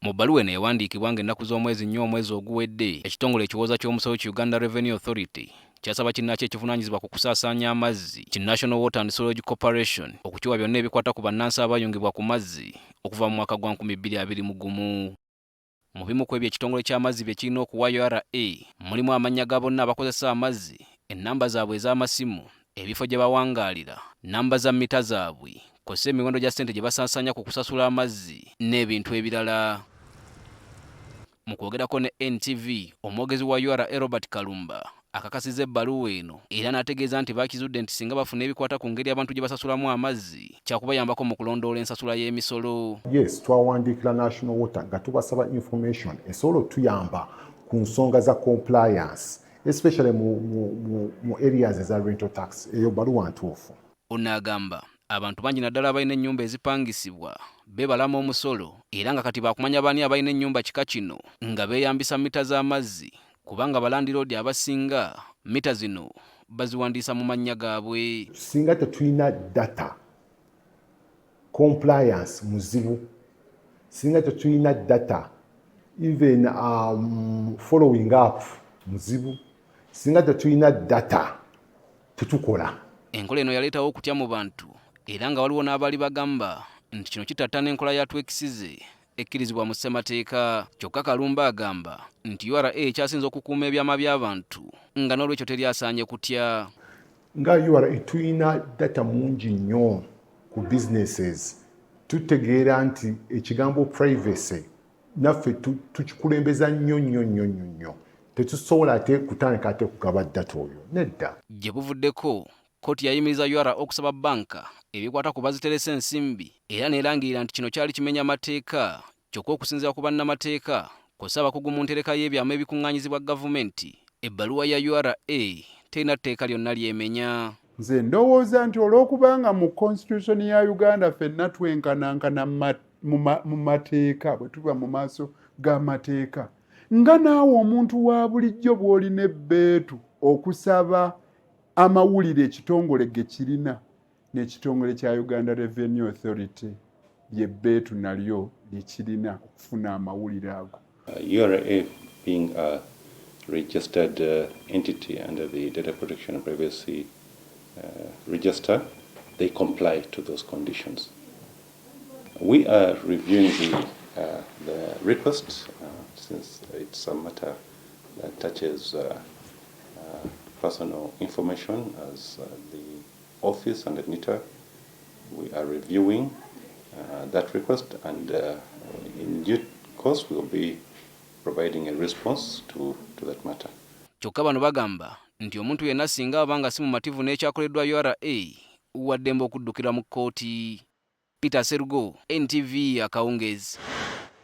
Mu bbaluwa eno eyawandiikibwa ng'ennaku z'omwezi nnyo omwezi oguwedde, ekitongole ekiwooza ky'omusolo ki Uganda Revenue Authority kyasaba kinnakyo ekivunaanyizibwa ku kusaasaanya amazzi ki National Water and Sewage Corporation okukiwa byonna ebikwata ku bannansi abayungibwa ku mazzi okuva mu mwaka gwa 2021. Mu bimu ku ebyo ekitongole ky'amazzi bye kirina okuwa URA mulimu amannya ga bonna abakozesa amazzi, ennamba zaabwe ez'amasimu, ebifo gye bawangaalira, nnamba za mita zaabwe, kw'ossa emiwendo gya ssente gye basaasaanya ku kusasula amazzi n'ebintu ebirala. Mu kwogerako ne NTV, omwogezi wa URA Robert Kalumba akakasizza ebbaluwa eno era n'ategeeza nti baakizudde nti singa bafuna ebikwata ku ngeri abantu gye basasulamu amazzi kyakubayambako mu kulondoola ensasula y'emisolo. Yes, twawandiikira National Water nga tubasaba information esobola otuyamba ku nsonga za compliance, especially mu areas eza rental tax. Eyo bbaluwa ntuufu. Ono agamba abantu bangi naddala abalina ennyumba ezipangisibwa beebalamu omusolo era nga kati baakumanya baani abalina ennyumba kika kino nga beeyambisa mita z'amazzi kubanga balandiroodi abasinga mita zino baziwandiisa mu mannya gaabwe. Singa tetulina data, compliance muzibu. Singa tetulina data, even following up muzibu. Singa tetulina data, tetukola. Enkola eno yaleetawo okutya mu bantu era nga waliwo n'abaali bagamba nti kino kitattana enkola ya twekisize ekkirizibwa mu ssemateeka. Kyokka Kalumba agamba nti URA ekyasinze okukuuma ebyama by'abantu nga n'olwekyo teryasaanye kutya. Nga URA tulina data mungi nnyo ku businesses. Tutegeera nti ekigambo privacy naffe tukikulembeza nnyo. Tetusobola ate kutandika ate kugaba data oyo. Nedda. Gye buvuddeko, kkooti yayimiriza URA okusaba bbanka ebikwata ku baziteresa ensimbi era n'erangirira nti kino kyali kimenya mateeka. Kyokka okusinziira ku bannamateeka kw'ossa abakugu mu ntereka y'ebyama ebikuŋŋaanyizibwa gavumenti, ebbaluwa ya URA terina tteeka lyonna ly'emenya. Nze ndowooza nti olw'okubanga mu constitution ya Uganda ffenna twenkanankana mu mateeka bwe tuba mu maaso g'amateeka, nga naawe omuntu wa bulijjo bw'olina ebbeetu okusaba amawulire ekitongole ge kirina n'ekitongole kya Uganda Revenue Authority ly'ebbeetu nalyo lye kirina okufuna amawulire ago. URA being a registered entity under the Data Protection and Privacy Register, they comply to those conditions. We are reviewing the request since it's a matter that touches personal information as the office and the NITA. We are reviewing that request and in due course we will be providing a response to that matter. Kyokka bano bagamba nti omuntu yenna singa abanga si mumativu n'ekyakoleddwa URA wadde mba okuddukira mu kkooti. Peter Serugo, NTV Akawungezi.